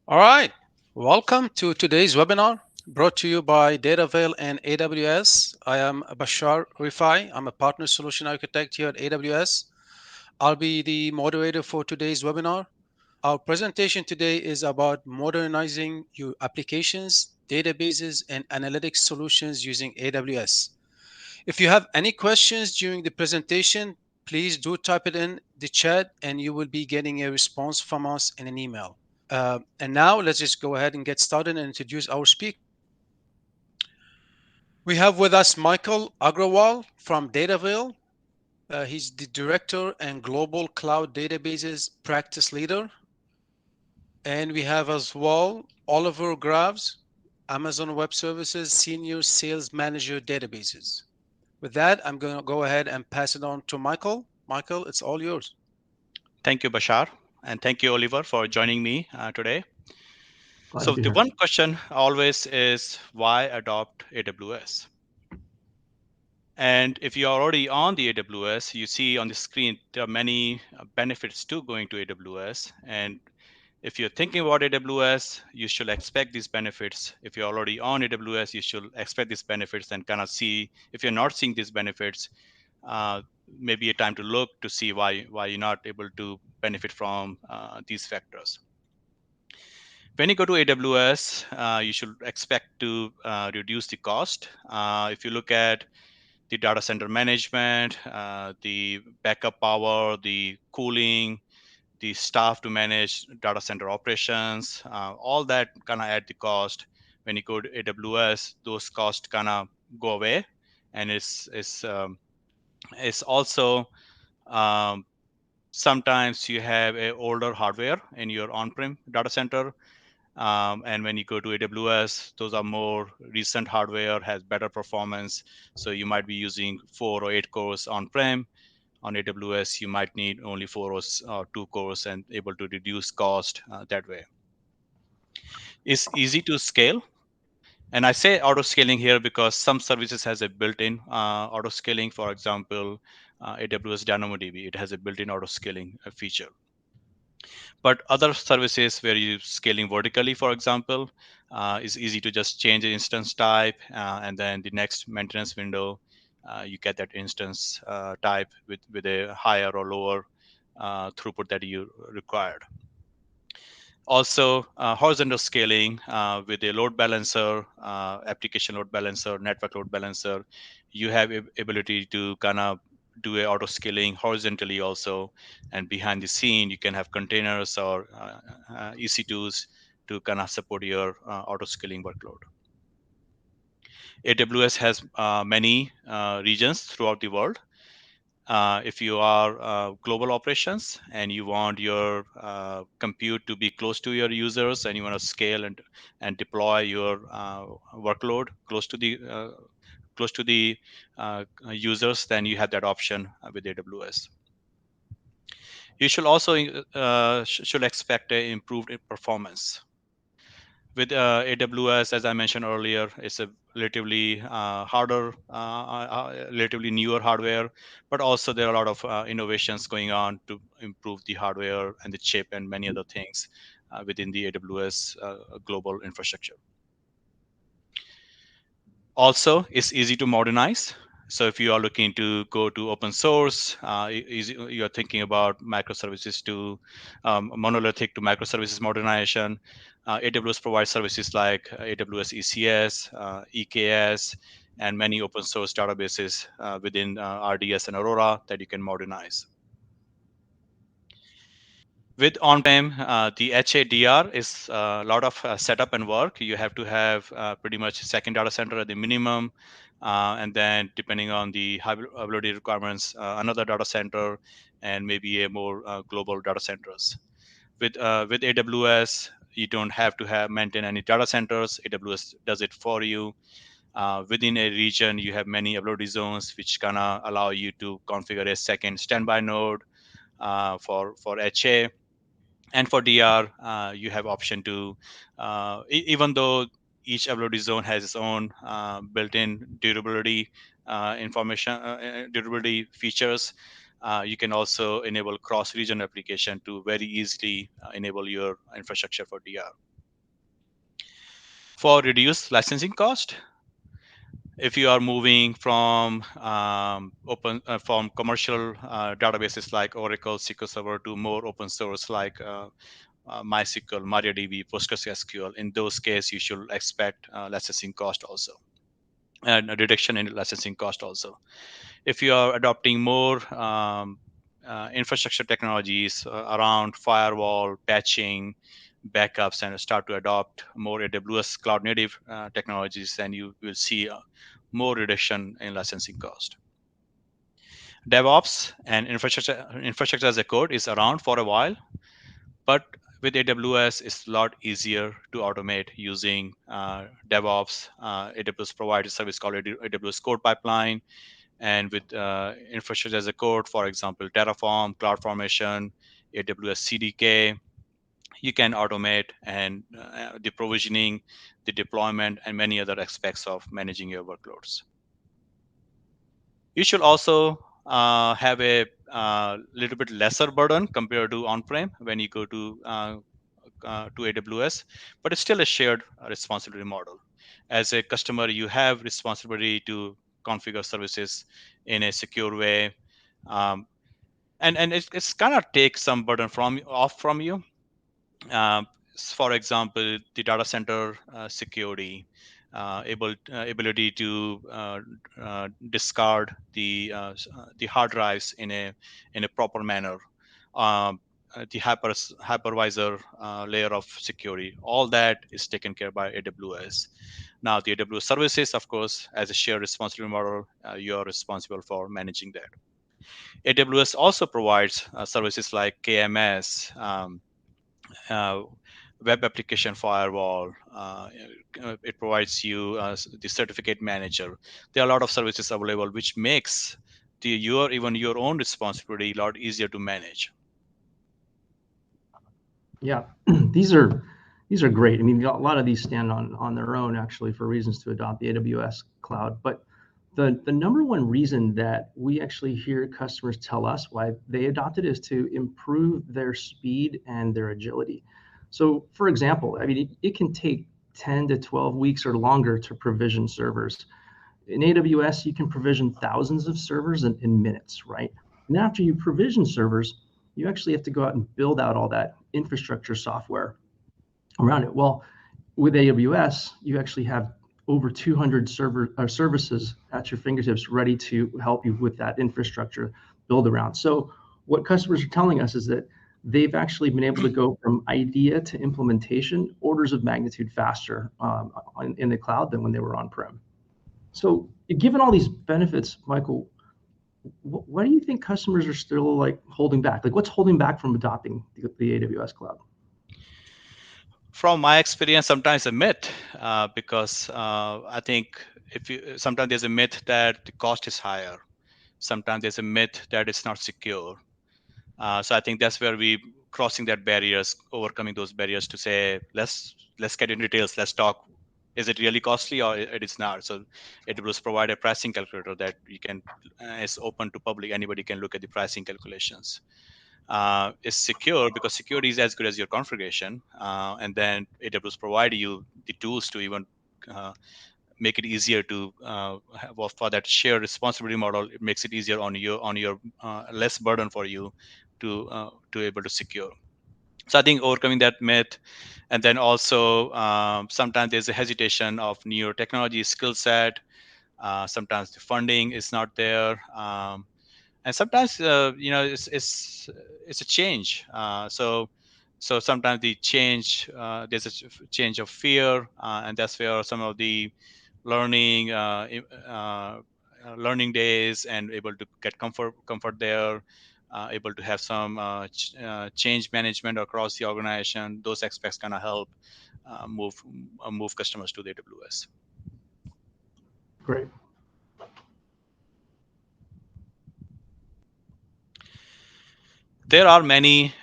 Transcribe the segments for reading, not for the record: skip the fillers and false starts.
All right. Welcome to today's webinar brought to you by Datavale and AWS. I am Bashar Rifai. I'm a partner solution architect here at AWS. I'll be the moderator for today's webinar. Our presentation today is about modernizing your applications, databases, and analytics solutions using AWS. If you have any questions during the presentation, please do type it in the chat and you will be getting a response from us in an email. And now let's just go ahead and get started and introduce our speaker. We have with us Michael Agrawal from Dataville. He's the director and global cloud databases practice leader. And we have as well Oliver Graves, Amazon Web Services senior sales manager databases. With that, I'm going to go ahead and pass it on to Michael. Michael, it's all yours. Thank you, Bashar, and thank you, Oliver, for joining me today. Glad So to be the here. one question always is why adopt AWS? And if you are already on the AWS, you see on the screen there are many benefits to going to AWS. And if you're thinking about AWS, you should expect these benefits. If you're already on AWS, you should expect these benefits and kind of see if you're not seeing these benefits, maybe a time to look to see why you're not able to benefit from these factors. When you go to AWS, you should expect to reduce the cost. If you look at the data center management, the backup power, the cooling, the staff to manage data center operations, all that kind of add the cost. When you go to AWS, those costs kind of go away, and it's also um, sometimes you have a older hardware in your on-prem data center. And when you go to AWS, those are more recent hardware, has better performance. So you might be using 4 or 8 cores on-prem. On AWS, you might need only 4 or 2 cores and able to reduce cost that way. It's easy to scale. And I say auto scaling here because some services has a built-in auto scaling. For example, AWS DynamoDB, it has a built-in auto scaling feature. But other services where you're scaling vertically, for example, is easy to just change the instance type, and then the next maintenance window, you get that instance type with a higher or lower throughput that you required. Also, horizontal scaling with a load balancer, application load balancer, network load balancer, you have ability to kind of do a auto scaling horizontally also, and behind the scene you can have containers or EC2s to kind of support your auto scaling workload. AWS has many regions throughout the world. If you are global operations and you want your compute to be close to your users and you want to scale and deploy your workload close to the users, then you have that option with AWS. You should also should expect a improved performance with AWS. As I mentioned earlier, it's a relatively relatively newer hardware, but also there are a lot of innovations going on to improve the hardware and the chip and many other things within the AWS global infrastructure. Also, it's easy to modernize. So if you are looking to go to open source, you are thinking about microservices to monolithic to microservices modernization. AWS provides services like AWS ECS, EKS, and many open source databases within RDS and Aurora that you can modernize. With on-prem, the HADR is a lot of setup and work. You have to have pretty much second data center at the minimum, and then depending on the high availability requirements, another data center, and maybe a more global data centers. With AWS, you don't have to have maintain any data centers. AWS does it for you. Within a region, you have many availability zones, which gonna allow you to configure a second standby node for HA. And for DR, you have option to, even though each availability zone has its own built-in durability durability features, you can also enable cross-region application to very easily enable your infrastructure for DR. For reduced licensing cost, if you are moving from open from commercial databases like Oracle, SQL Server to more open source like MySQL, MariaDB, PostgreSQL, in those cases you should expect licensing cost also, and a reduction in licensing cost also. If you are adopting more infrastructure technologies around firewall, patching, backups, and start to adopt more AWS cloud native technologies, then you will see more reduction in licensing cost. DevOps and infrastructure as a code is around for a while, but with AWS, it's a lot easier to automate using DevOps. AWS provides a service called AWS Code Pipeline, and with infrastructure as a code, for example, Terraform, CloudFormation, AWS CDK, you can automate and the provisioning, the deployment, and many other aspects of managing your workloads. You should also have a little bit lesser burden compared to on-prem when you go to AWS, but it's still a shared responsibility model. As a customer, you have responsibility to configure services in a secure way, um, and it's kind of take some burden from off from you. Um, for example, the data center security, ability to discard the hard drives in a proper manner, um, the hypervisor layer of security, all that is taken care by AWS. Now, the AWS services, of course, as a shared responsibility model, you are responsible for managing that. AWS also provides services like KMS, uh, web application firewall. It provides you the certificate manager. There are a lot of services available, which makes your own responsibility a lot easier to manage. Yeah, these are these are great. I mean, a lot of these stand on their own actually for reasons to adopt the AWS cloud. But the number one reason that we actually hear customers tell us why they adopted is to improve their speed and their agility. So, for example, I mean, it can take 10 to 12 weeks or longer to provision servers. In AWS, you can provision thousands of servers in minutes, right? And after you provision servers, you actually have to go out and build out all that infrastructure software around it. Well, with AWS, you actually have over 200 services at your fingertips ready to help you with that infrastructure build around. So what customers are telling us is that they've actually been able to go from idea to implementation orders of magnitude faster in the cloud than when they were on-prem. So given all these benefits, Michael, why do you think customers are still like holding back? Like what's holding back from adopting the AWS cloud? From my experience, sometimes a myth, because I think if you sometimes there's a myth that the cost is higher. Sometimes there's a myth that it's not secure. So I think that's where we crossing that barriers, overcoming those barriers to say let's get into details. Let's talk. Is it really costly or it is not? So AWS provide a pricing calculator that you can is open to public. Anybody can look at the pricing calculations. Is secure because security is as good as your configuration, and then AWS provide you the tools to even make it easier to for that shared responsibility model. It makes it easier on your less burden for you to able to secure. So I think overcoming that myth, and then also sometimes there's a hesitation of newer technology skill set. Sometimes the funding is not there, and sometimes it's a change. So sometimes the change there's a change of fear, and that's where some of the learning learning days and able to get comfort there, able to have some change management across the organization. Those aspects kind of help move customers to the AWS. Great. There are many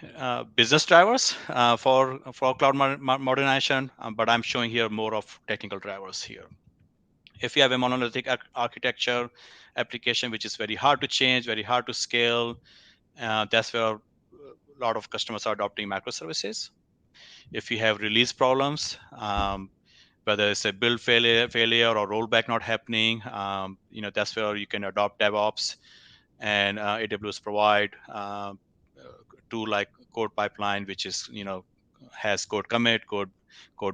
business drivers for cloud modernization, but I'm showing here more of technical drivers here. If you have a monolithic architecture application which is very hard to change, very hard to scale, that's where a lot of customers are adopting microservices. If you have release problems, whether it's a build failure or rollback not happening. That's where you can adopt DevOps, and AWS provide tool like code pipeline, which is has code commit, code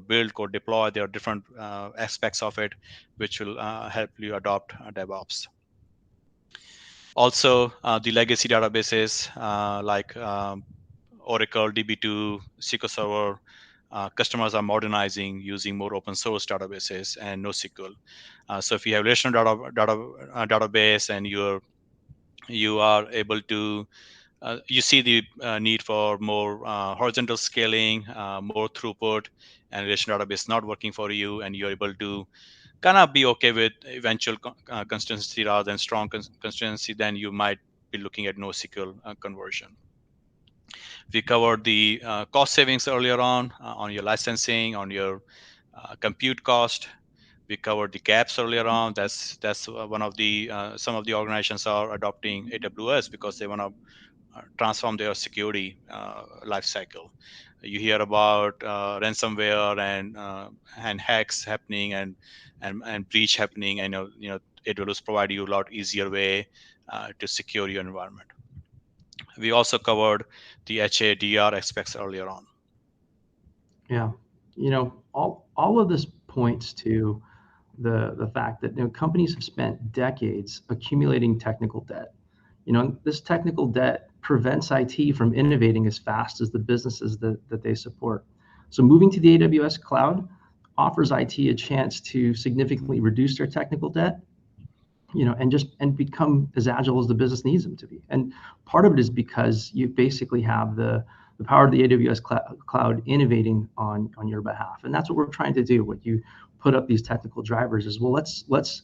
build, code deploy. There are different aspects of it which will help you adopt DevOps. Also, the legacy databases like Oracle, DB2, SQL Server, customers are modernizing using more open source databases and NoSQL. So if you have relational database and you are able to you see the need for more horizontal scaling, more throughput, and relational database not working for you, and you're able to kind of be okay with eventual consistency rather than strong consistency, then you might be looking at NoSQL conversion. We covered the cost savings earlier on your licensing, on your compute cost. We covered the gaps earlier on. That's one of the some of the organizations are adopting AWS because they want to transform their security life cycle. You hear about ransomware and hacks happening and breach happening, and AWS provide you a lot easier way to secure your environment. We also covered the HADR aspects earlier on. Yeah, all of this points to the fact that companies have spent decades accumulating technical debt. This technical debt prevents IT from innovating as fast as the businesses that they support. So moving to the AWS cloud offers IT a chance to significantly reduce their technical debt, and become as agile as the business needs them to be. And part of it is because you basically have the power of the AWS cloud innovating on your behalf. And that's what we're trying to do. When you put up these technical drivers is, well, let's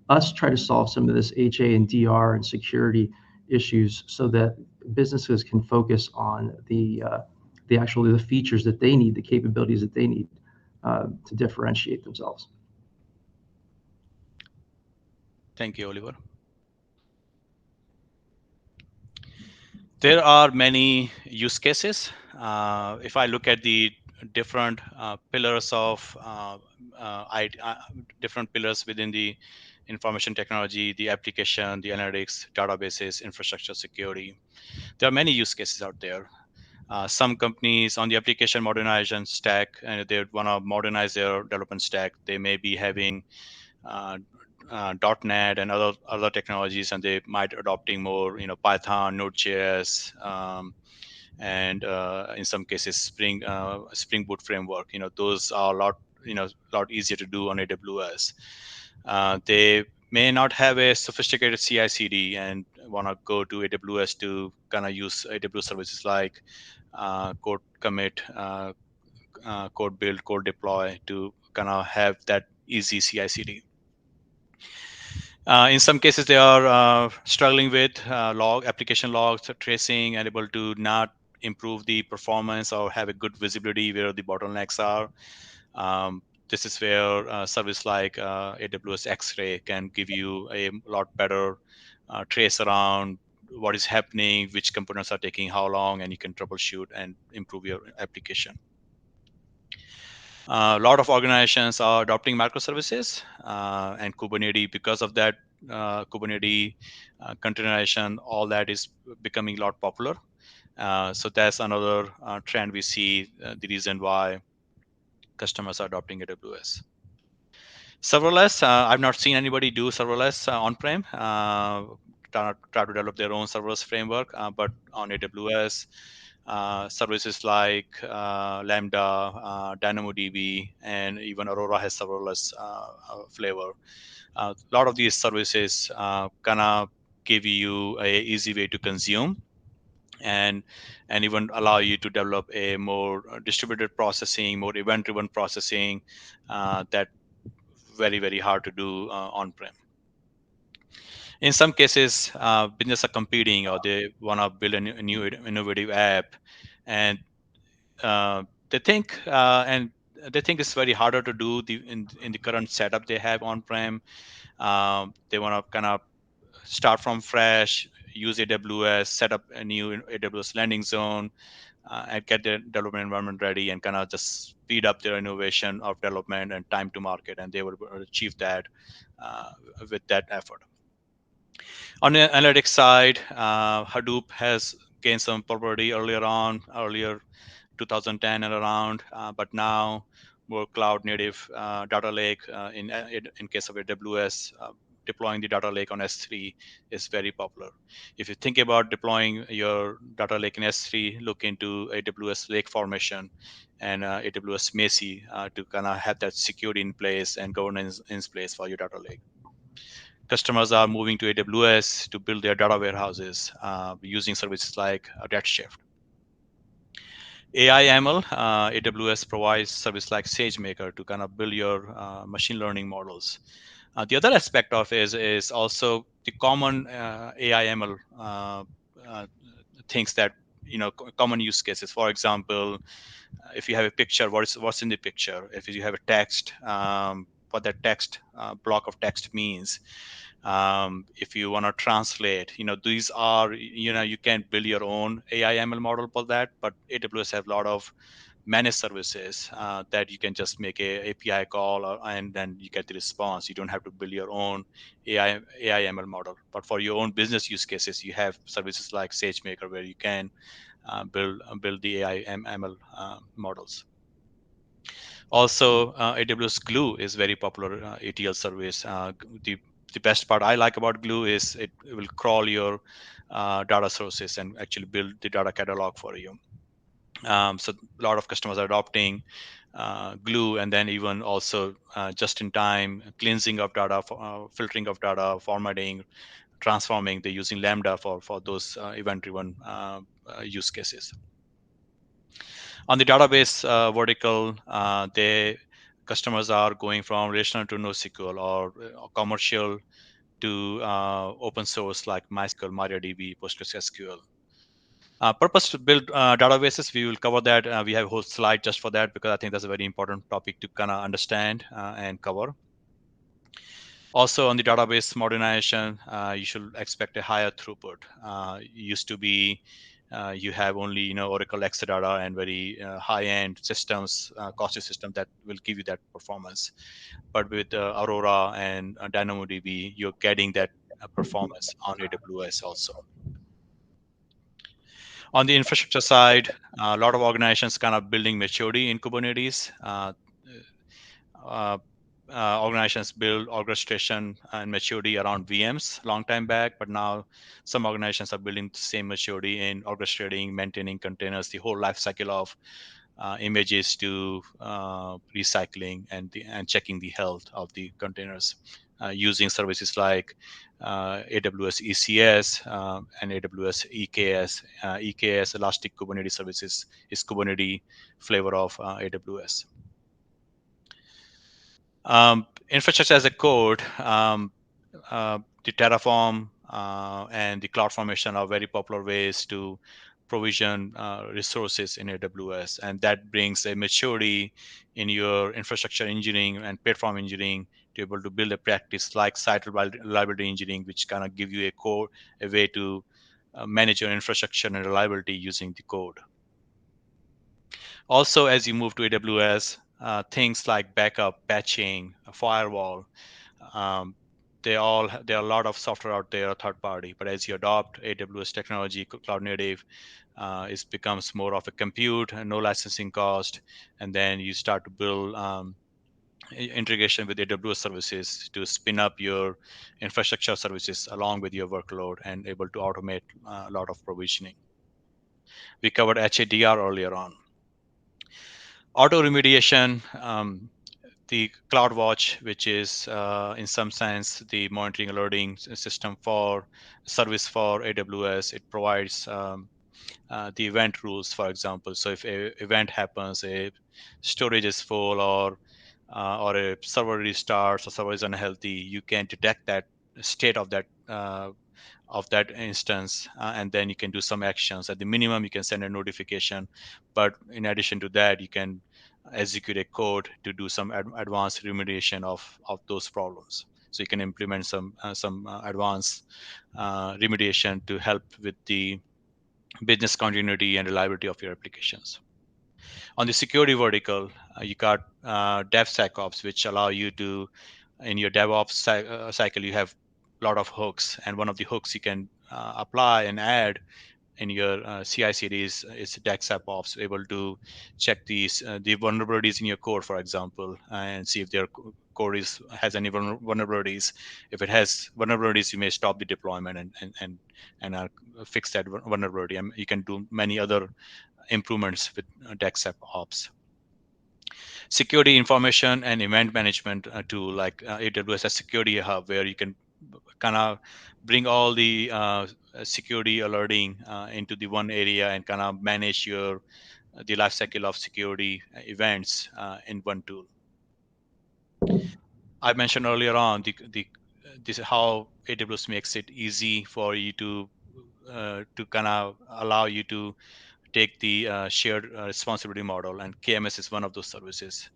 us try to solve some of this HA and DR and security issues so that businesses can focus on the features that they need, the capabilities that they need to differentiate themselves. Thank you, Oliver. There are many use cases. If I look at the different pillars of different pillars within the information technology, the application, the analytics, databases, infrastructure security, there are many use cases out there. Some companies on the application modernization stack, and they want to modernize their development stack. They may be having uh, .NET and other technologies, and they might adopting more, Python, Node.js, and in some cases Spring Boot framework. Those are a lot easier to do on AWS. They may not have a sophisticated CI/CD and want to go to AWS to kind of use AWS services like code commit, code build, code deploy to kind of have that easy CI/CD. In some cases, they are struggling with application logs tracing, and able to not improve the performance or have a good visibility where the bottlenecks are. This is where service like AWS X-Ray can give you a lot better trace around what is happening, which components are taking how long, and you can troubleshoot and improve your application. A lot of organizations are adopting microservices and Kubernetes. Because of that, Kubernetes containerization, all that is becoming a lot popular. So that's another trend we see, the reason why customers are adopting AWS. Serverless, I've not seen anybody do serverless on-prem. Try to develop their own serverless framework, but on AWS, services like Lambda, DynamoDB, and even Aurora has serverless flavor. A lot of these services kind of give you a easy way to consume, and even allow you to develop a more distributed processing, more event-driven processing that very hard to do on-prem. In some cases, business are competing, or they want to build a new innovative app, and they think it's very harder to do in the current setup they have on-prem. They want to kind of start from fresh, use AWS, set up a new AWS landing zone, and get their development environment ready and kind of just speed up their innovation of development and time to market, and they will achieve that uh, with that effort. On the analytics side, Hadoop has gained some popularity earlier 2010 and around, but now more cloud native data lake in case of AWS. Deploying the data lake on S3 is very popular. If you think about deploying your data lake in S3, look into AWS Lake Formation and AWS Macy to kind of have that security in place and governance in place for your data lake. Customers are moving to AWS to build their data warehouses using services like Redshift. AI ML, AWS provides service like SageMaker to kind of build your machine learning models. The other aspect of is also the common AI ML uh, things that common use cases. For example, if you have a picture, what's in the picture? If you have a text, what that text block of text means. If you want to translate, these are, you can build your own AI ML model for that, but AWS have a lot of managed services that you can just make a API call and then you get the response. You don't have to build your own AI ML model. But for your own business use cases, you have services like SageMaker where you can build the AI ML models. Also, AWS Glue is very popular ETL service. The best part I like about Glue is it will crawl your data sources and actually build the data catalog for you. So a lot of customers are adopting Glue, and then even also just-in-time cleansing of data, filtering of data, formatting, transforming. They're using Lambda for those event-driven use cases. On the database vertical, they customers are going from relational to NoSQL or commercial to open source like MySQL, MariaDB, PostgreSQL. Purpose-built databases, we will cover that. We have a whole slide just for that because I think that's a very important topic to kind of understand and cover. Also, on the database modernization, you should expect a higher throughput. Used to be you have only Oracle Exadata and very high-end systems, costly system that will give you that performance. But with Aurora and DynamoDB, you're getting that performance on AWS also. On the infrastructure side, a lot of organizations kind of building maturity in Kubernetes. Uh, Organizations build orchestration and maturity around VMs long time back, but now some organizations are building the same maturity in orchestrating, maintaining containers, the whole life cycle of images to recycling and checking the health of the containers using services like AWS ECS and AWS EKS. EKS, Elastic Kubernetes Services, is Kubernetes flavor of AWS. Infrastructure as a code, the Terraform and the CloudFormation are very popular ways to provision resources in AWS, and that brings a maturity in your infrastructure engineering and platform engineering to be able to build a practice like site reliability engineering, which kind of give you a way to manage your infrastructure and reliability using the code. Also, as you move to AWS, things like backup, patching, a firewall, um, there are a lot of software out there, third party. But as you adopt AWS technology, cloud native, it becomes more of a compute and no licensing cost, and then you start to build integration with AWS services to spin up your infrastructure services along with your workload and able to automate a lot of provisioning. We covered HADR earlier on. Auto remediation, the CloudWatch, which is in some sense the monitoring alerting system for service for AWS. It provides the event rules, for example. So if a event happens, a storage is full, or a server restarts, or server is unhealthy, you can detect that state of that instance, and then you can do some actions. At the minimum, you can send a notification, but in addition to that, you can execute a code to do some advanced remediation of those problems. So you can implement some advanced remediation to help with the business continuity, and reliability of your applications. On the security vertical, you got DevSecOps, which allow you to, in your DevOps cycle, you have a lot of hooks, and one of the hooks you can apply and add in your CI/CDs is DevSecOps, able to check the vulnerabilities in your code, for example, and see if their code has any vulnerabilities. If it has vulnerabilities, you may stop the deployment and fix that vulnerability. And you can do many other improvements with DevSecOps. Security information and event management tool like AWS Security Hub, where you can kind of bring all the security alerting into the one area and kind of manage your the life cycle of security events in one tool. I mentioned earlier on the this is how AWS makes it easy for you to kind of allow you to take the shared responsibility model, and KMS is one of those services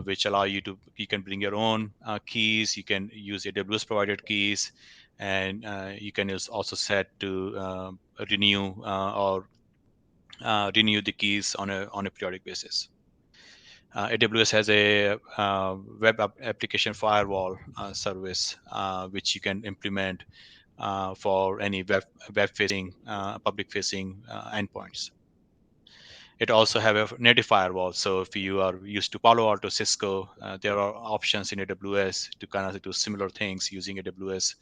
which allow you can bring your own keys, you can use AWS provided keys, and you can also set to renew or renew the keys on a periodic basis. AWS has a application firewall service which you can implement for any web facing public facing endpoints. It also have a native firewall. So if you are used to Palo Alto, Cisco, there are options in AWS to kind of do similar things using AWS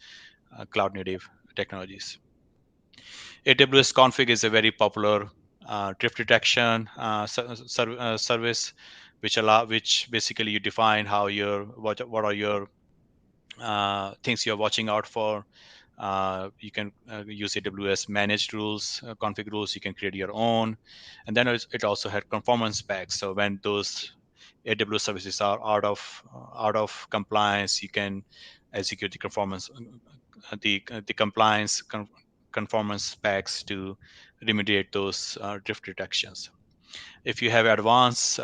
cloud native technologies. AWS Config is a very popular drift detection service, which basically you define how what are your things you're watching out for. You can use AWS managed rules, config rules. You can create your own, and then it also had conformance specs. So when those AWS services are out of compliance, you can execute the conformance, the compliance conformance specs to remediate those drift detections. If you have advanced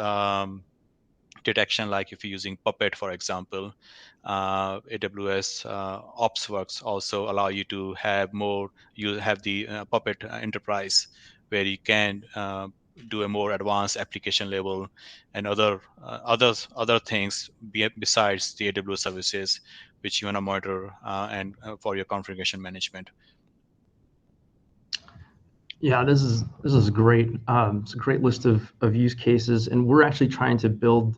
detection, like if you're using Puppet, for example, AWS OpsWorks also allow you to have more. You have the Puppet Enterprise, where you can do a more advanced application level and other things besides the AWS services, which you want to monitor and for your configuration management. Yeah, this is great. It's a great list of use cases, and we're actually trying to build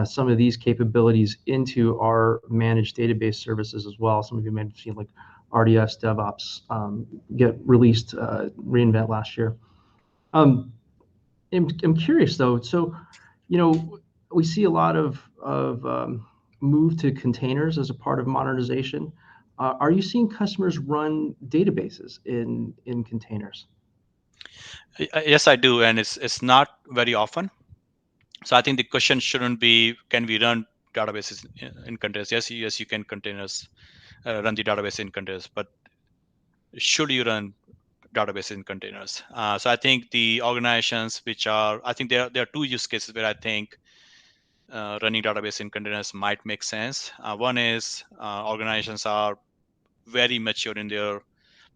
some of these capabilities into our managed database services as well. Some of you may have seen like RDS DevOps get released, reInvent last year. I'm curious though. So, we see a lot of move to containers as a part of modernization. Are you seeing customers run databases in containers? Yes, I do, and it's not very often. So I think the question shouldn't be, can we run databases in containers? Yes, you can containers run the database in containers, but should you run database in containers? So I think the organizations I think there are two use cases where I think running database in containers might make sense. One is organizations are very mature in their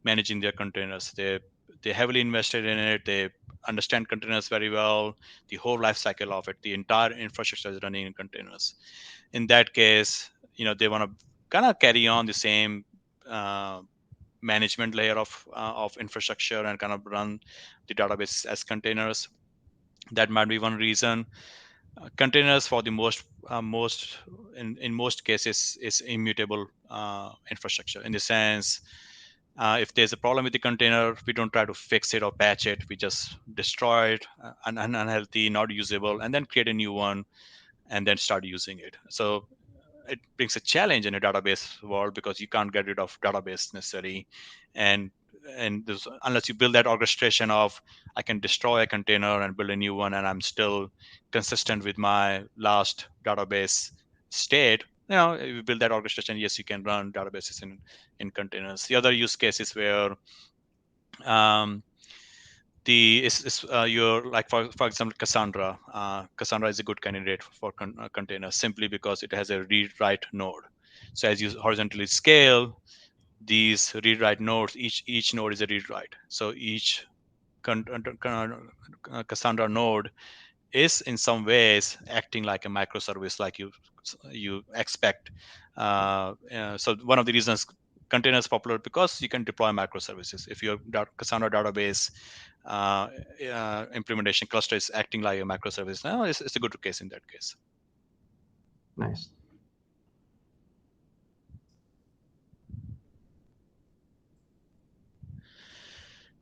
managing their containers. They heavily invested in it. They understand containers very well. The whole life cycle of it, the entire infrastructure is running in containers. In that case, they want to kind of carry on the same management layer of infrastructure and kind of run the database as containers. That might be one reason. Containers, for the most in most cases, is immutable infrastructure, in the sense, if there's a problem with the container, we don't try to fix it or patch it. We just destroy it, unhealthy, not usable, and then create a new one and then start using it. So it brings a challenge in a database world, because you can't get rid of database necessarily, and unless you build that orchestration of, I can destroy a container and build a new one, and I'm still consistent with my last database state. If you build that orchestration, yes, you can run databases in containers. The other use case is where um, your, like, for example, Cassandra. Cassandra is a good candidate for containers, simply because it has a read write node. So as you horizontally scale these read write nodes, each node is a read write. So each Cassandra node is in some ways acting like a microservice, like you expect. So one of the reasons container is popular because you can deploy microservices. If your Cassandra database uh, implementation cluster is acting like a microservice, now it's a good case in that case. Nice.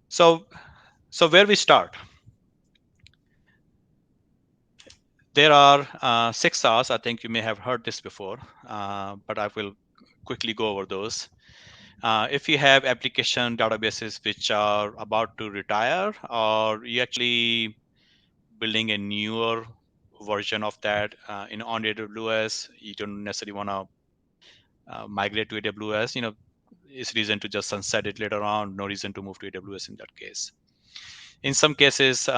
So where we start, there are 6 R's. I think you may have heard this before, but I will quickly go over those. If you have application databases which are about to retire, or you actually building a newer version of that on AWS, you don't necessarily want to migrate to AWS. It's reason to just sunset it later on. No reason to move to AWS in that case. In some cases,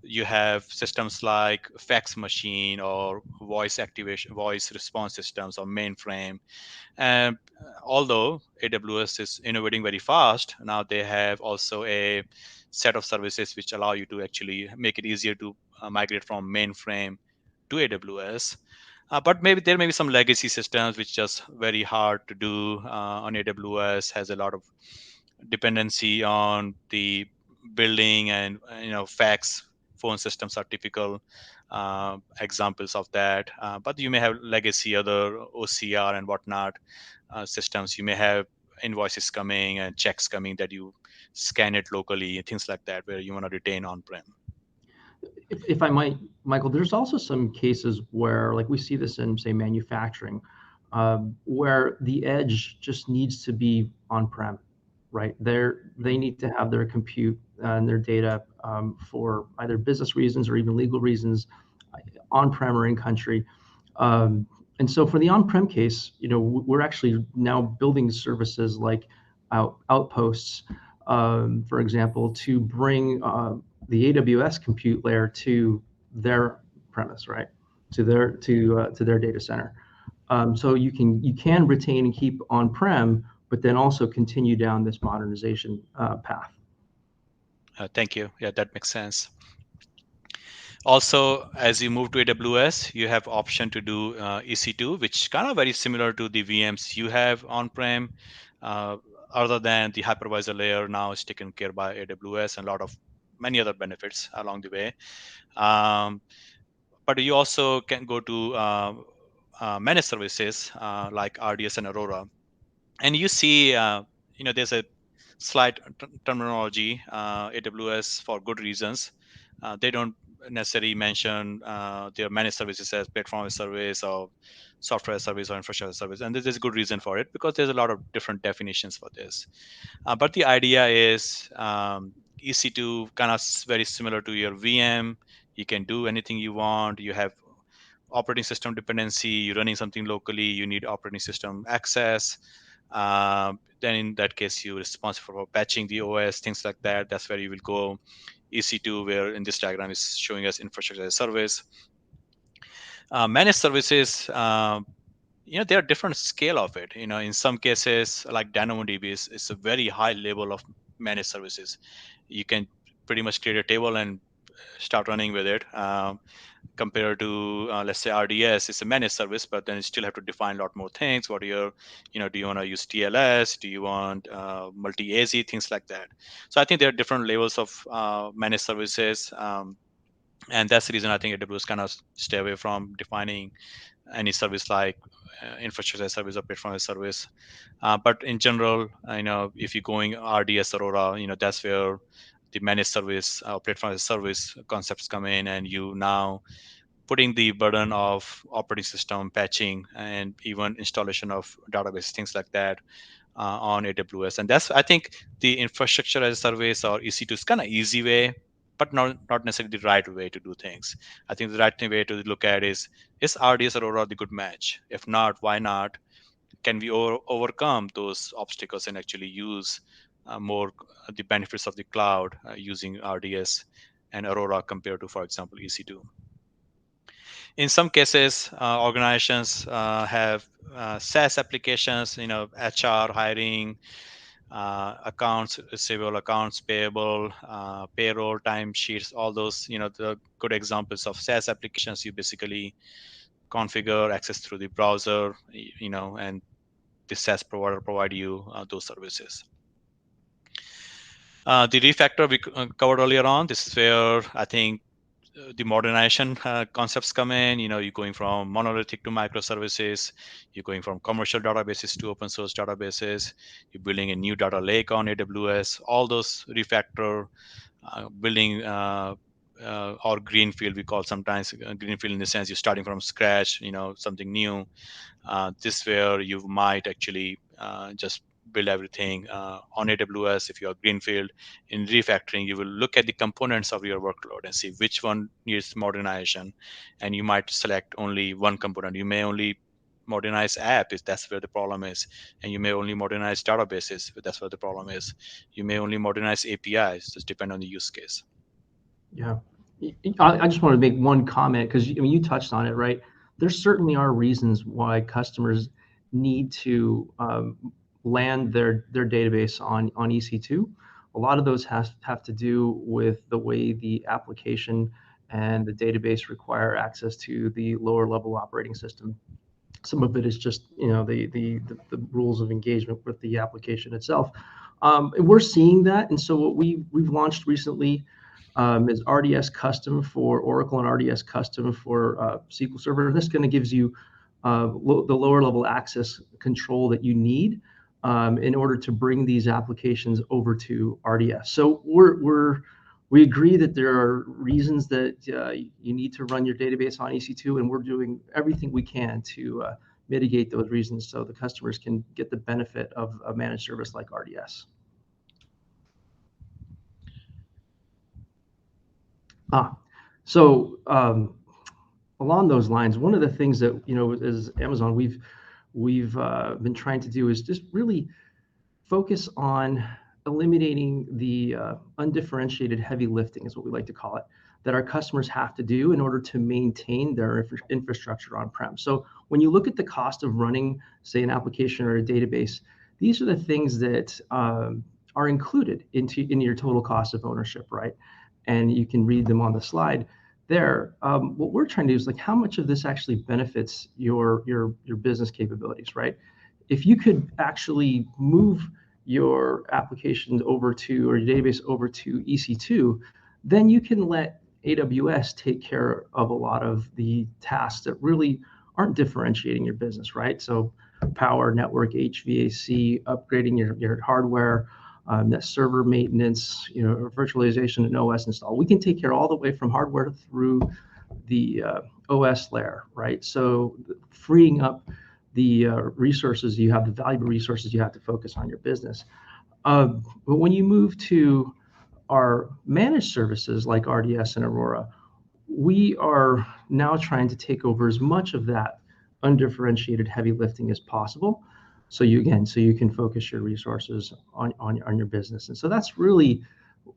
you have systems like fax machine or voice activation, voice response systems or mainframe. And although AWS is innovating very fast, now they have also a set of services which allow you to actually make it easier to migrate from mainframe to AWS. But maybe there may be some legacy systems which just very hard to do on AWS, has a lot of dependency on the building, and fax phone systems are typical examples of that. But you may have legacy other OCR and whatnot systems. You may have invoices coming and checks coming that you scan it locally, things like that, where you want to retain on-prem. If I might, Michael, there's also some cases where, like we see this in, say, manufacturing, where the edge just needs to be on-prem, right? They need to have their compute and their data for either business reasons or even legal reasons, on-prem or in country. And so for the on-prem case, we're actually now building services like outposts, for example, to bring the AWS compute layer to their premise, right? To their data center. So you can retain and keep on-prem, but then also continue down this modernization path. Thank you. Yeah, that makes sense. Also, as you move to AWS, you have option to do EC2, which kind of very similar to the VMs you have on-prem. Other than the hypervisor layer now is taken care by AWS, and a lot of many other benefits along the way. But you also can go to managed services like RDS and Aurora, and you see, there's a slight terminology. AWS, for good reasons, they don't necessarily mention their managed services as platform as a service or software as a service or infrastructure as a service, and there's a good reason for it because there's a lot of different definitions for this. But the idea is EC2 kind of very similar to your VM. You can do anything you want. You have operating system dependency. You're running something locally. You need operating system access. Then in that case, you're responsible for patching the OS, things like that. That's where you will go. EC2, where in this diagram is showing us infrastructure as a service. Managed services, there are different scale of it. In some cases, like DynamoDB is a very high level of managed services. You can pretty much create a table and start running with it. Compared to let's say RDS, it's a managed service, but then you still have to define a lot more things. What are your, do you want to use TLS? Do you want multi-AZ, things like that? So I think there are different levels of managed services, and that's the reason I think AWS kind of stay away from defining any service like infrastructure as a service or platform as a service. But in general, if you're going RDS Aurora, that's where the managed service, platform as a service concepts come in, and you now putting the burden of operating system patching and even installation of database, things like that, on AWS. And that's, I think, the infrastructure as a service or EC2 is kind of easy way, but not necessarily the right way to do things. I think the right way to look at is RDS Aurora the good match? If not, why not? Can we overcome those obstacles and actually use more the benefits of the cloud using RDS and Aurora compared to, for example, EC2? In some cases, organizations have SaaS applications, HR, hiring, accounts receivable, accounts payable, payroll, time sheets, all those, the good examples of SaaS applications. You basically configure access through the browser, and the SaaS provider provide you those services. The refactor we covered earlier on. This is where I think the modernization concepts come in. You're going from monolithic to microservices. You're going from commercial databases to open source databases. You're building a new data lake on AWS. All those refactor building or greenfield, we call sometimes greenfield, in the sense you're starting from scratch, something new. This where you might actually just build everything on AWS. If you are greenfield, in refactoring, you will look at the components of your workload and see which one needs modernization, and you might select only one component. You may only modernize app if that's where the problem is, and you may only modernize databases if that's where the problem is. You may only modernize APIs, just depend on the use case. Yeah. I just want to make one comment because you touched on it, right? There certainly are reasons why customers need to land their database on EC2. A lot of those have to do with the way the application and the database require access to the lower level operating system. Some of it is just the rules of engagement with the application itself. And we're seeing that, and so what we've launched recently is RDS Custom for Oracle and RDS Custom for SQL Server. And this kind of gives you the lower level access control that you need in order to bring these applications over to RDS. So we agree that there are reasons that you need to run your database on EC2, and we're doing everything we can to mitigate those reasons so the customers can get the benefit of a managed service like RDS. So along those lines, one of the things that as Amazon we've been trying to do is just really focus on eliminating the undifferentiated heavy lifting, is what we like to call it, that our customers have to do in order to maintain their infrastructure on-prem. So when you look at the cost of running, say, an application or a database, these are the things that are included in your total cost of ownership, right? And you can read them on the slide there. What we're trying to do is how much of this actually benefits your business capabilities, right? If you could actually move your applications over to, or your database over to EC2, then you can let AWS take care of a lot of the tasks that really aren't differentiating your business, right? So power, network, HVAC, upgrading your hardware, that server maintenance, virtualization and OS install. We can take care all the way from hardware through the OS layer, right? So freeing up the resources you have, the valuable resources you have to focus on your business. But when you move to our managed services like RDS and Aurora, we are now trying to take over as much of that undifferentiated heavy lifting as possible. So you can focus your resources on your business. And so that's really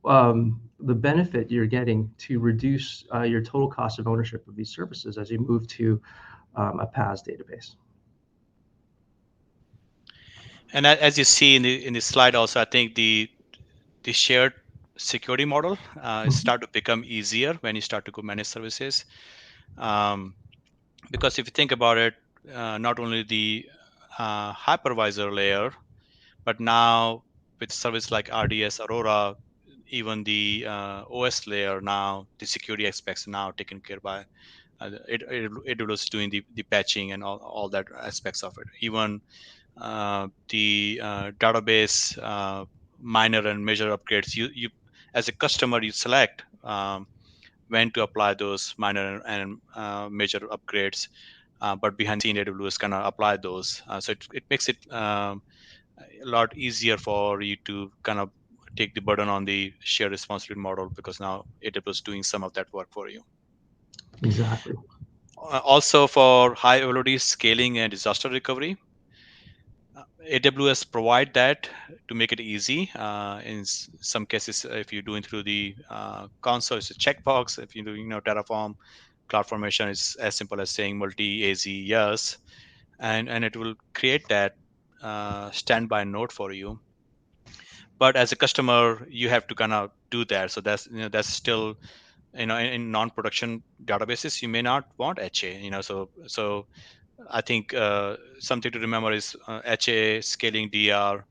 the benefit you're getting to reduce your total cost of ownership of these services as you move to a PaaS database. And as you see in the slide, also, I think the shared security model start to become easier when you start to go managed services. Because if you think about it, not only the hypervisor layer, but now with service like RDS, Aurora, even the OS layer, now the security aspects are now taken care by AWS doing the patching and all that aspects of it. Even the database minor and major upgrades, you as a customer, you select when to apply those minor and major upgrades, but behind the scene AWS kind of apply those. So it makes it a lot easier for you to kind of take the burden on the shared responsibility model, because now AWS is doing some of that work for you. Exactly. Also, for high availability scaling and disaster recovery, AWS provide that to make it easy. In some cases, if you're doing through the console, it's a checkbox. If you're doing Terraform, CloudFormation is as simple as saying multi-AZ yes, and it will create that standby node for you. but as a customer, you have to kind of do that. So that's still, in non-production databases, you may not want HA. So I think something to remember is HA, scaling DR.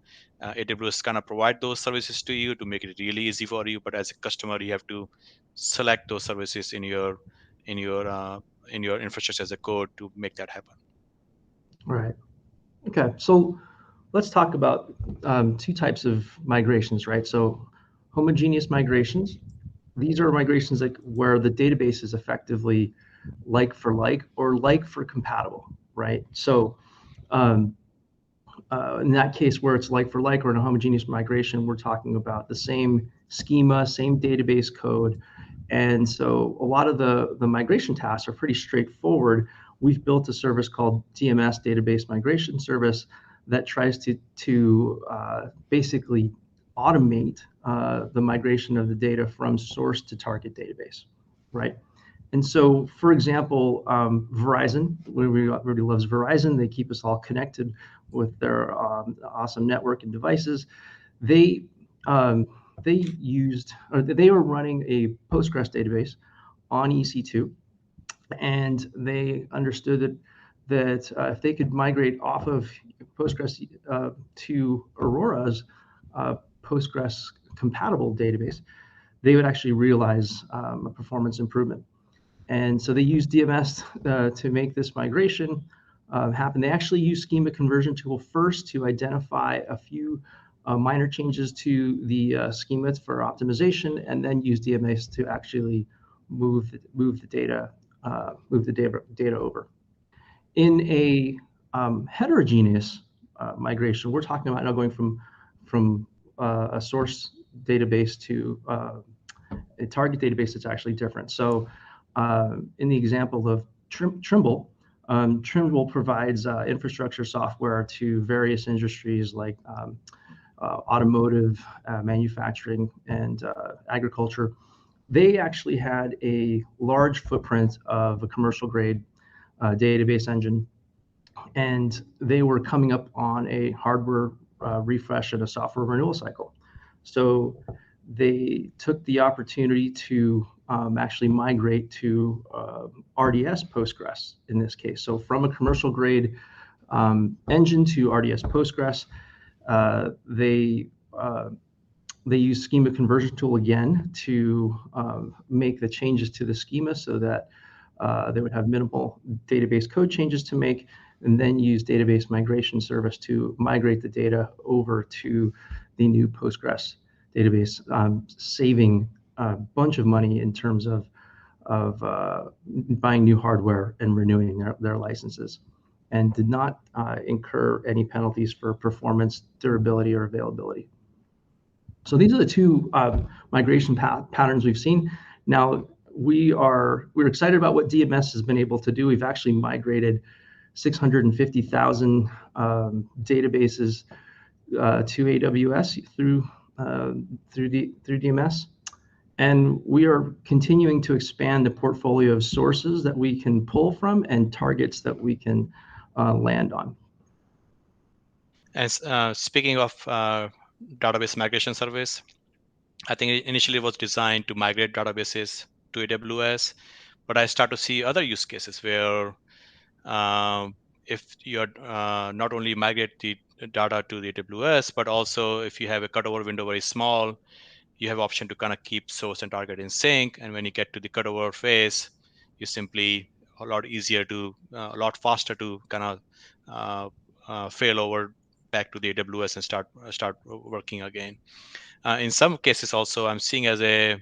AWS kind of provide those services to you to make it really easy for you. But as a customer, you have to select those services in your uh, in your infrastructure as a code to make that happen. Right. Okay. So let's talk about two types of migrations, right? So homogeneous migrations. These are migrations like where the database is effectively like for compatible, right? So um, in that case, where it's like for like or in a homogeneous migration, we're talking about the same schema, same database code. And so a lot of the migration tasks are pretty straightforward. We've built a service called DMS, Database Migration Service, that tries to basically automate the migration of the data from source to target database, right? And so, for example, Verizon, everybody loves Verizon. They keep us all connected with their awesome network and devices. They um, they were running a Postgres database on EC2, and they understood that if they could migrate off of Postgres to Aurora's Postgres compatible database, they would actually realize a performance improvement. And so they use DMS to make this migration happen. They actually use schema conversion tool first to identify a few minor changes to the schemas for optimization, and then use DMS to actually move the data over. In a heterogeneous migration, we're talking about now going from a source database to a target database that's actually different. So in the example of Trimble, Trimble provides infrastructure software to various industries like automotive, manufacturing, and agriculture. They actually had a large footprint of a commercial grade database engine, and they were coming up on a hardware refresh and a software renewal cycle. So they took the opportunity to actually migrate to RDS Postgres in this case. So from a commercial grade engine to RDS Postgres, they they use schema conversion tool again to make the changes to the schema so that they would have minimal database code changes to make, and then use database migration service to migrate the data over to the new Postgres database, saving a bunch of money in terms of buying new hardware and renewing their licenses, and did not incur any penalties for performance, durability, or availability. So these are the two migration patterns we've seen. Now we're excited about what DMS has been able to do. We've actually migrated 650,000 databases to AWS through DMS, and we are continuing to expand the portfolio of sources that we can pull from and targets that we can land on. And speaking of database migration service, I think it initially was designed to migrate databases to AWS, but I start to see other use cases where if you're not only migrate the data to the AWS, but also if you have a cutover window very small, you have option to kind of keep source and target in sync. And when you get to the cutover phase, you simply a lot easier to a lot faster to kind of fail over back to the AWS and start working again. In some cases, also I'm seeing as a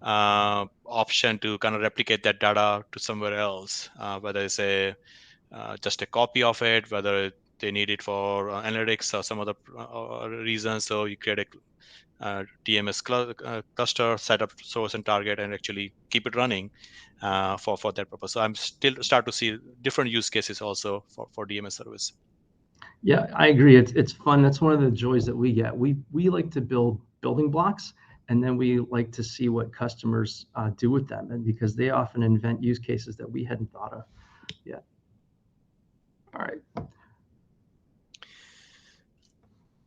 option to kind of replicate that data to somewhere else, whether it's a just a copy of it, whether they need it for analytics or some other reason. So you create a DMS cluster, set up source and target, and actually keep it running for that purpose. So I'm still start to see different use cases also for DMS service. Yeah, I agree. It's fun. That's one of the joys that we get. We like to build building blocks, and then we like to see what customers do with them, and because they often invent use cases that we hadn't thought of yet. All right.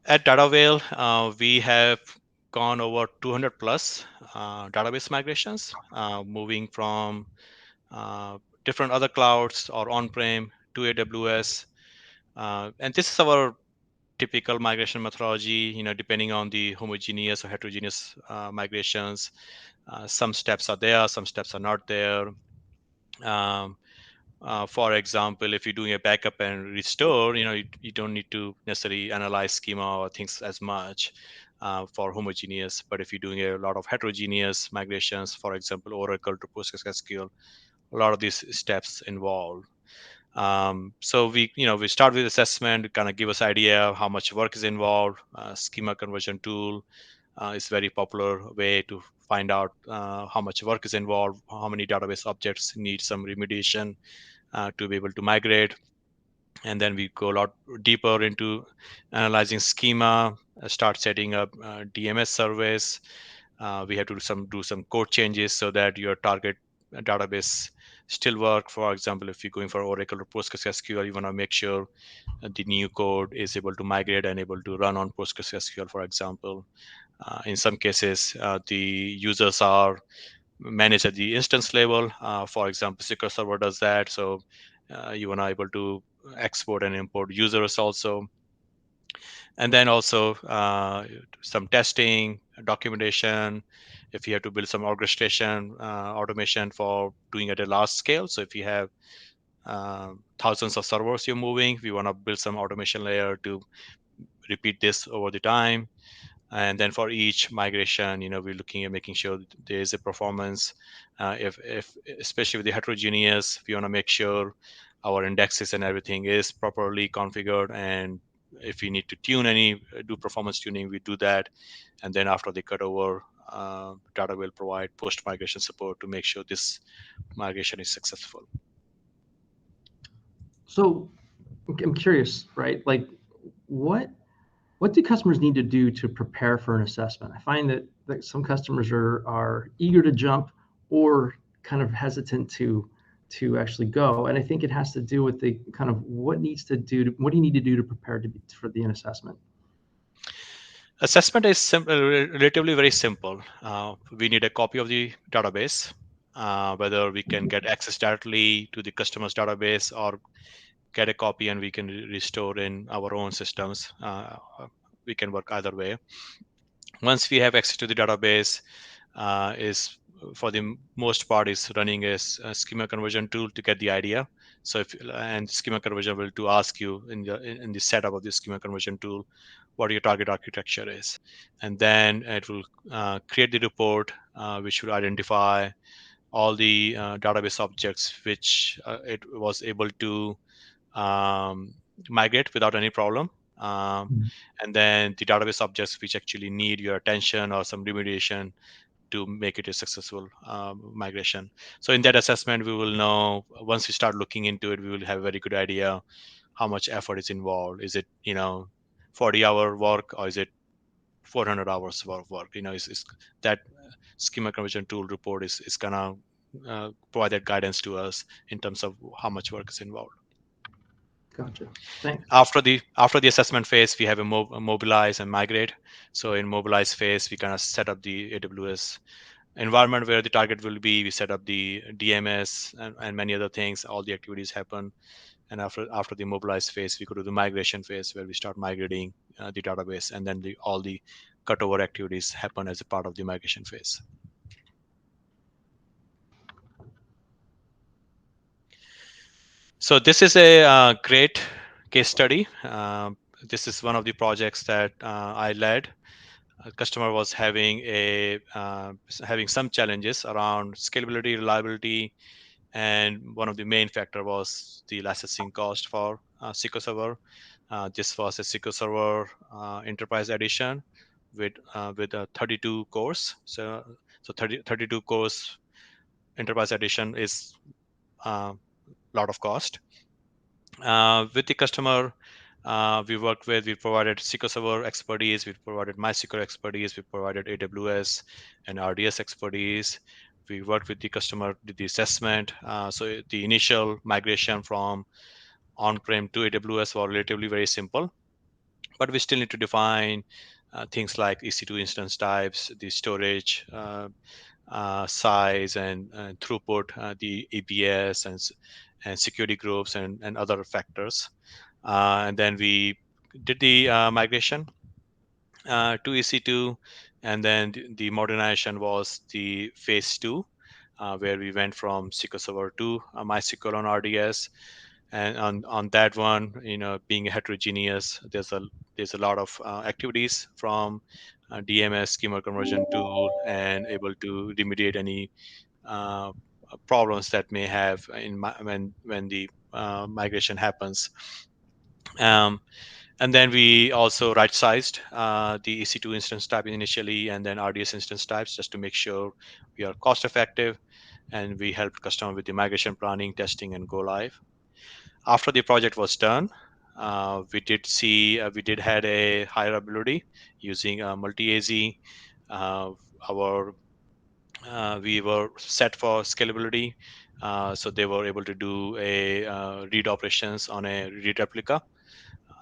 At DataVale, we have gone over 200 plus database migrations, moving from different other clouds or on-prem to AWS. And this is our typical migration methodology, depending on the homogeneous or heterogeneous migrations. Some steps are there, some steps are not there. Um, for example, if you're doing a backup and restore, you don't need to necessarily analyze schema or things as much for homogeneous. But if you're doing a lot of heterogeneous migrations, for example, Oracle to PostgreSQL, a lot of these steps involved. So we start with assessment, kind of give us idea how much work is involved. Schema conversion tool is very popular way to find out how much work is involved, how many database objects need some remediation to be able to migrate. And then we go a lot deeper into analyzing schema, start setting up DMS surveys. We have to do some code changes so that your target database still work. For example, if you're going for Oracle or PostgreSQL, you want to make sure the new code is able to migrate and able to run on PostgreSQL, for example. In some cases, the users are managed at the instance level. For example, SQL Server does that. So you want to able to export and import users also. And then also some testing, documentation. If you have to build some orchestration, automation for doing at a large scale. So if you have thousands of servers you're moving, we want to build some automation layer to repeat this over the time. And then for each migration, we're looking at making sure there is a performance. If especially with the heterogeneous, we want to make sure our indexes and everything is properly configured. And if we need to do performance tuning, we do that. And then after the cutover, data will provide post migration support to make sure this migration is successful. So I'm curious, right? Like, what do customers need to do to prepare for an assessment? I find that some customers are eager to jump or kind of hesitant to actually go, and I think it has to do with the kind of what do you need to do to prepare for the assessment? Assessment is relatively very simple. We need a copy of the database, whether we can get access directly to the customer's database or get a copy and we can restore in our own systems. We can work either way. Once we have access to the database, is for the most part is running a schema conversion tool to get the idea. So if and schema conversion will to ask you in the setup of the schema conversion tool what your target architecture is, and then it will create the report which will identify all the database objects which it was able to um, migrate without any problem. Um, Mhm. and then the database objects which actually need your attention or some remediation to make it a successful migration. So in that assessment, we will know once we start looking into it, we will have a very good idea how much effort is involved. Is it 40-hour work or is it 400 hours of work? Is that schema conversion tool report is gonna provide that guidance to us in terms of how much work is involved. Gotcha. Thanks. After the assessment phase, we have a mobilize and migrate. So in mobilize phase, we kind of set up the AWS environment where the target will be. We set up the DMS and many other things. All the activities happen, and after the mobilize phase, we go to the migration phase where we start migrating the database, and then all the cutover activities happen as a part of the migration phase. So this is a great case study. This is one of the projects that I led. A customer was having some challenges around scalability, reliability, and one of the main factor was the licensing cost for SQL Server. This was a SQL Server Enterprise Edition with 32 cores. So 32 cores Enterprise Edition is a lot of cost. With the customer, we provided SQL Server expertise, we provided MySQL expertise, we provided AWS and RDS expertise. We worked with the customer, did the assessment. So the initial migration from on-prem to AWS was relatively very simple. but we still need to define things like EC2 instance types, the storage size and throughput, the ABS and security groups and other factors. And then we did the migration to EC2, and then the modernization was the phase two, where we went from SQL Server to MySQL on RDS. And on that one, being heterogeneous, there's a lot of activities from DMS schema conversion tool and able to remediate any uh, problems that may have when the migration happens. Um, and then we also right-sized the EC2 instance type initially, and then RDS instance types, just to make sure we are cost-effective. And we helped customer with the migration planning, testing, and go live. After the project was done, we did had a higher ability using multi-AZ. Uh, our We were set for scalability, so they were able to do a read operations on a read replica.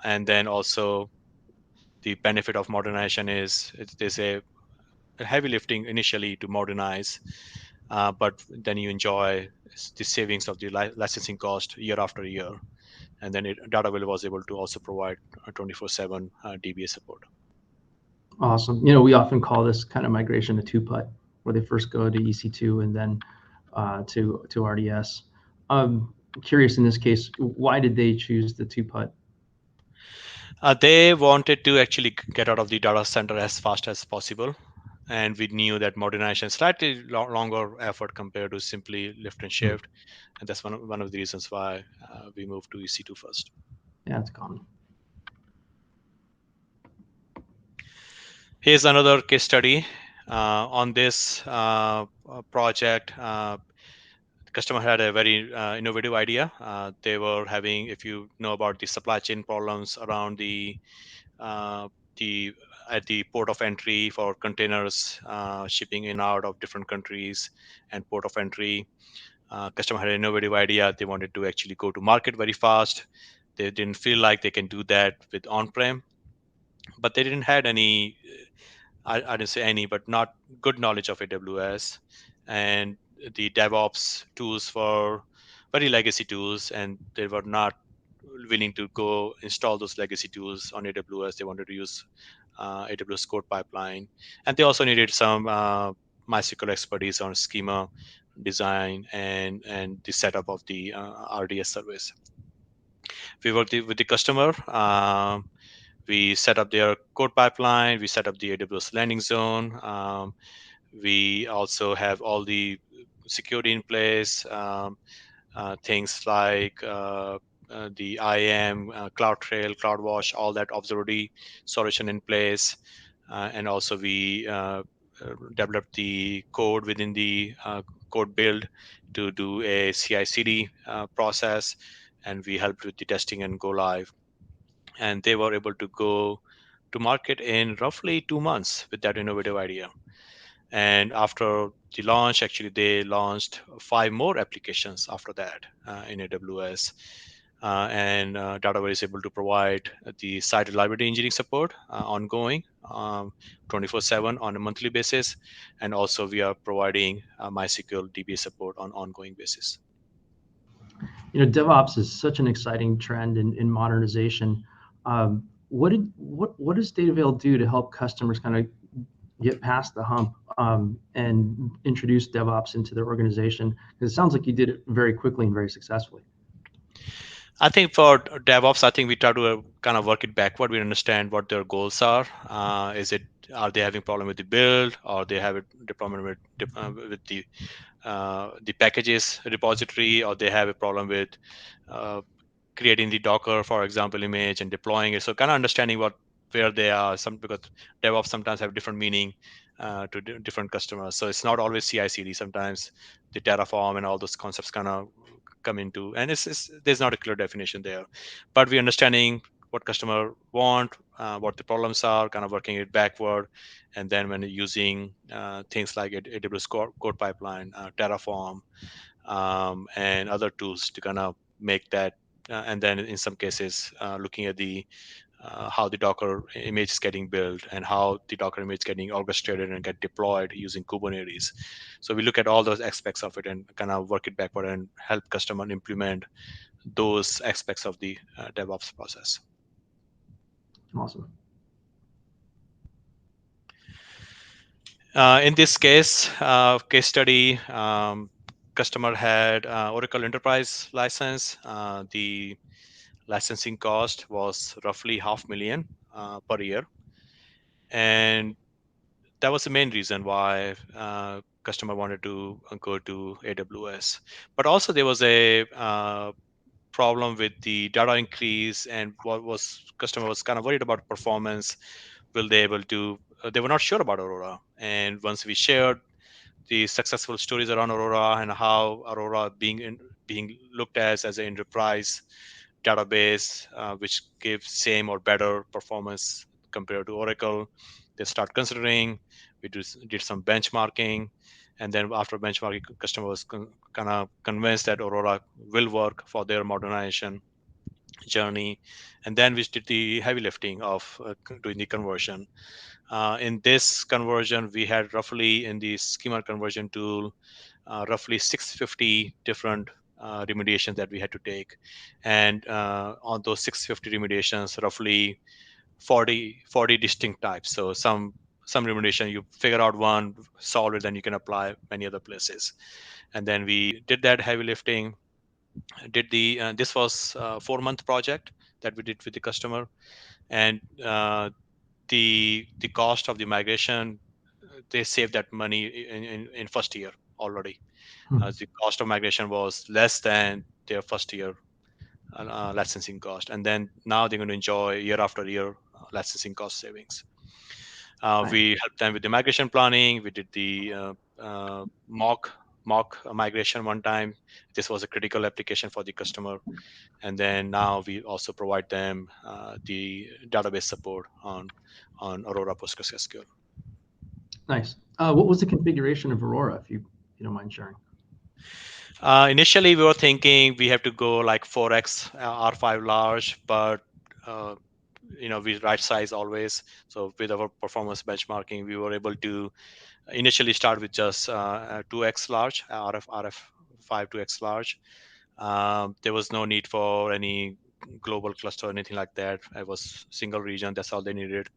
And then also the benefit of modernization is there's a heavy lifting initially to modernize, but then you enjoy the savings of the licensing cost year after year. And then Dataville was able to also provide 24/7 DBA support. Awesome. You know, we often call this kind of migration a two-putt, where they first go to EC2 and then to RDS. Curious in this case, why did they choose the two-putt? They wanted to actually get out of the data center as fast as possible, and we knew that modernization is slightly longer effort compared to simply lift and Hmm. shift, and that's one of the reasons why we moved to EC2 first. Yeah, it's common. Here's another case study on this project. The customer had a very innovative idea. They were having, if you know about the supply chain problems around uh, the at the port of entry for containers shipping in and out of different countries and port of entry. Customer had an innovative idea. They wanted to actually go to market very fast. They didn't feel like they can do that with on-prem, but they didn't had any. I didn't say any, but not good knowledge of AWS and the DevOps tools for very legacy tools, and they were not willing to go install those legacy tools on AWS. They wanted to use AWS code pipeline, and they also needed some MySQL expertise on schema design and the setup of the RDS service. We worked with the customer. We set up their code pipeline. We set up the AWS landing zone. We also have all the security in place, things like the IAM, CloudTrail, CloudWatch, all that observability solution in place. And also we developed the code within the code build to do a CI/CD process, and we helped with the testing and go live. And they were able to go to market in roughly 2 months with that innovative idea. And after the launch, actually, they launched 5 more applications after that in AWS. And Dataware is able to provide the site reliability engineering support ongoing, 24/7 on a monthly basis. And also, we are providing MySQL DBA support on ongoing basis. You know, DevOps is such an exciting trend in modernization. What does Datavale do to help customers kind of get past the hump and introduce DevOps into their organization? Because it sounds like you did it very quickly and very successfully. I think for DevOps, I think we try to kind of work it backward. We understand what their goals are. Are they having problem with the build, or they have a deployment with the packages repository, or they have a problem with uh, creating the Docker, for example, image and deploying it. So kind of understanding where they are. Because DevOps sometimes have different meaning to different customers. So it's not always CI/CD. Sometimes the Terraform and all those concepts kind of come into, and there's not a clear definition there. But we understanding what customer want, what the problems are, kind of working it backward, and then when using things like AWS code pipeline, Terraform, and other tools to kind of make that, and then in some cases looking at the how the Docker image is getting built and how the Docker image is getting orchestrated and get deployed using Kubernetes. So we look at all those aspects of it and kind of work it backward and help customer implement those aspects of the DevOps process. Awesome. In this case study, customer had Oracle Enterprise license. The licensing cost was roughly $500,000 per year, and that was the main reason why customer wanted to go to AWS. But also there was a problem with the data increase, and what was customer was kind of worried about performance. Will they able to? They were not sure about Aurora, and once we shared the successful stories around Aurora and how Aurora being looked as an enterprise database, which gives same or better performance compared to Oracle, they start considering. We did some benchmarking, and then after benchmarking, customer was kind of convinced that Aurora will work for their modernization journey, and then we did the heavy lifting of doing the conversion. In this conversion, we had roughly in the schema conversion tool, roughly 650 different remediations that we had to take. And on those 650 remediations, roughly 40 distinct types. So some remediation, you figure out one, solve it, then you can apply many other places. And then we did that heavy lifting, did the, this was a 4-month project that we did with the customer. And the cost of the migration, they saved that money in first year already. The cost of migration was less than their first year licensing cost, and then now they're going to enjoy year after year licensing cost savings. Nice. We helped them with the migration planning. We did the mock migration one time. This was a critical application for the customer, and then now we also provide them the database support on Aurora PostgreSQL. Nice. What was the configuration of Aurora, if you don't mind sharing? Initially, we were thinking we have to go like 4x R5 large, but we right size always. So with our performance benchmarking, we were able to initially start with just 2x large, RF5 2x large. There was no need for any global cluster or anything like that. It was single region. That's all they needed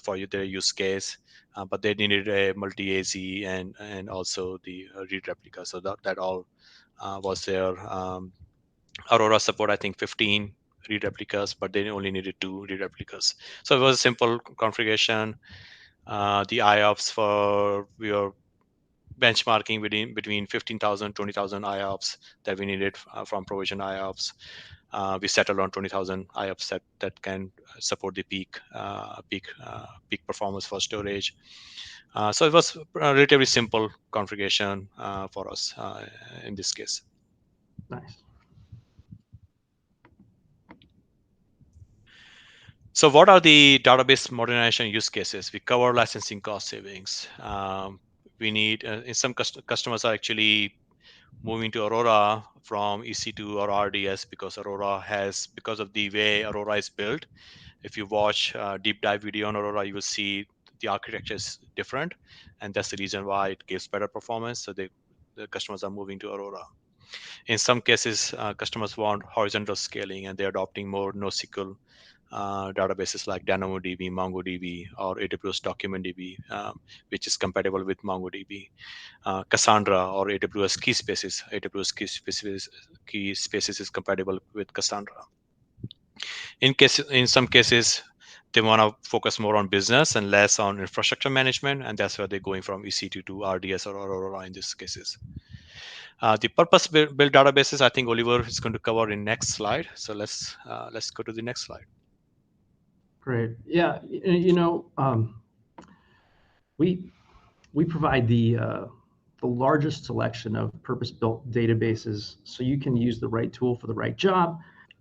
for their use case. But they needed a multi-AZ and also the read replica. So that all was there. Aurora support, I think, 15 read replicas, but they only needed 2 read replicas. So it was a simple configuration. The IOPS we were benchmarking between 15,000, 20,000 IOPS that we needed from provision IOPS. We settled on 20,000 IOPS that can support the peak performance for storage. So it was a relatively simple configuration for us in this case. Nice. So what are the database modernization use cases? We cover licensing cost savings. We need, some customers are actually moving to Aurora from EC2 or RDS because because of the way Aurora is built. If you watch a deep dive video on Aurora, you will see the architecture is different, and that's the reason why it gives better performance. So the customers are moving to Aurora. In some cases, customers want horizontal scaling, and they're adopting more NoSQL databases like DynamoDB, MongoDB, or AWS DocumentDB, which is compatible with MongoDB. Cassandra or AWS Key Spaces. AWS Key Spaces is compatible with Cassandra. In some cases, they want to focus more on business and less on infrastructure management, and that's where they're going from EC2 to RDS or Aurora in these cases. The purpose-built databases, I think Oliver is going to cover in next slide. So let's go to the next slide. Great. Yeah, we provide the largest selection of purpose-built databases, so you can use the right tool for the right job.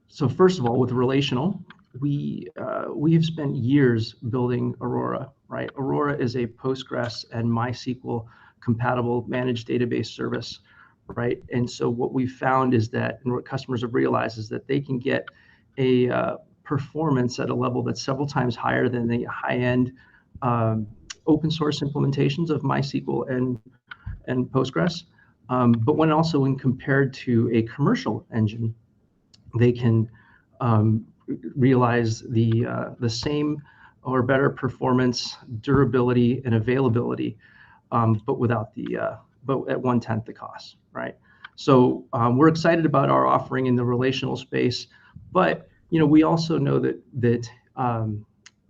So first of all, with relational, we have spent years building Aurora. Right, Aurora is a Postgres and MySQL compatible managed database service. Right, and so what we found is that, and what customers have realized is that they can get a performance at a level that's several times higher than the high-end um, open source implementations of MySQL and Postgres. But when compared to a commercial engine, they can realize the same or better performance, durability, and availability, but without but at 1/10 the cost, right? So we're excited about our offering in the relational space, but we also know that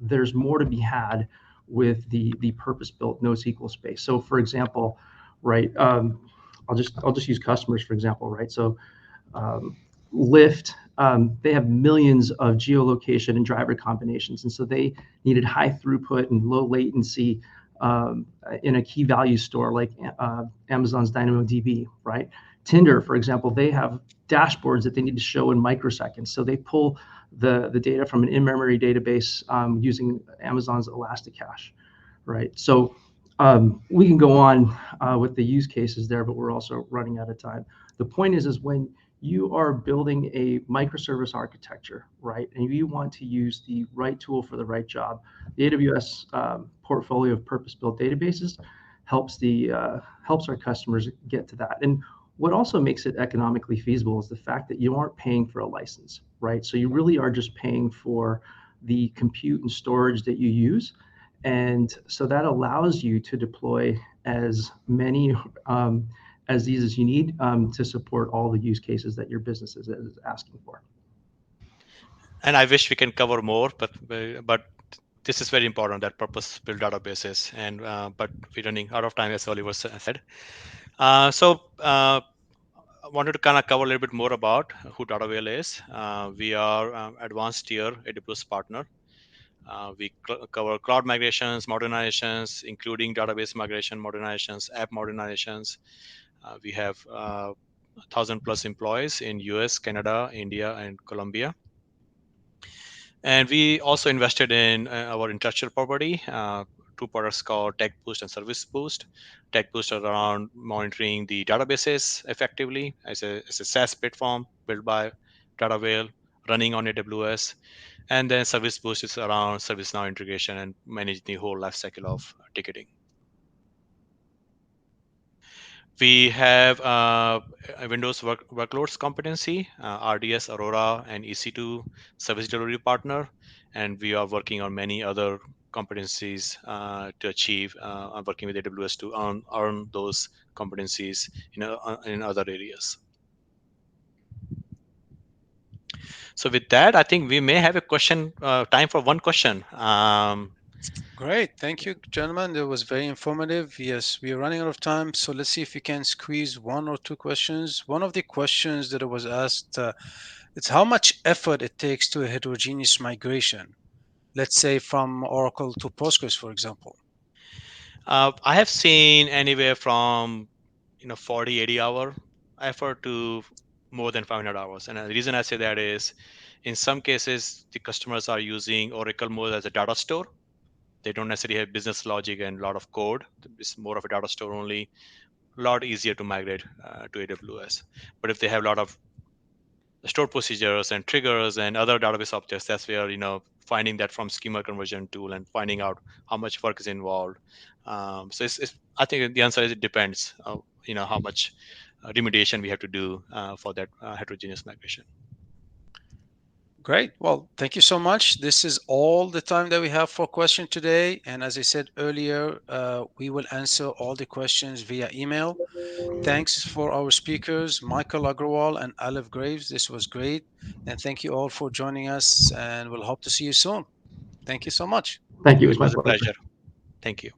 there's more to be had with the purpose-built NoSQL space. So for example, right, I'll just use customers for example, right? So um, Lyft, they have millions of geolocation and driver combinations, and so they needed high throughput and low latency in a key value store like Amazon's DynamoDB, right? Tinder, for example, they have dashboards that they need to show in microseconds, so they pull the data from an in-memory database using Amazon's Elasticache, right? So we can go on with the use cases there, but we're also running out of time. The point is when you are building a microservice architecture, right, and you want to use the right tool for the right job, the AWS portfolio of purpose-built databases helps our customers get to that. And what also makes it economically feasible is the fact that you aren't paying for a license, right? So you really are just paying for the compute and storage that you use. And so that allows you to deploy as many as these as you need to support all the use cases that your business is asking for. And I wish we can cover more, but this is very important, that purpose-built databases. And but we're running out of time, as Oliver said. So I wanted to kind of cover a little bit more about who DataVale is. We are advanced tier AWS partner. We cover cloud migrations, modernizations, including database migration, modernizations, app modernizations. We have 1,000+ employees in US, Canada, India, and Colombia. And we also invested in our intellectual property, two products called Tech Boost and Service Boost. Tech Boost are around monitoring the databases effectively as a SaaS platform built by DataVale, running on AWS. And then Service Boost is around ServiceNow integration and manage the whole lifecycle of ticketing. We have a Windows workloads competency, RDS, Aurora, and EC2 service delivery partner. And we are working on many other competencies to achieve, working with AWS to earn those competencies in other areas. So with that, I think we may have a question, time for one question. Great. Thank you, gentlemen. That was very informative. Yes, we are running out of time. So let's see if we can squeeze one or two questions. One of the questions that was asked, it's how much effort it takes to a heterogeneous migration, let's say from Oracle to Postgres, for example. I have seen anywhere from 40, 80 hour effort to more than 500 hours. And the reason I say that is in some cases, the customers are using Oracle more as a data store. They don't necessarily have business logic and a lot of code. It's more of a data store only, a lot easier to migrate to AWS. But if they have a lot of stored procedures and triggers and other database objects, that's where finding that from schema conversion tool and finding out how much work is involved. So I think the answer is it depends. How much remediation we have to do for that heterogeneous migration. Great. Well, thank you so much. This is all the time that we have for question today. And as I said earlier, we will answer all the questions via email. Thanks for our speakers, Michael Agrawal and Aleph Graves. This was great. And thank you all for joining us. And we'll hope to see you soon. Thank you so much. Thank you. It was It my was a pleasure. pleasure. Thank you.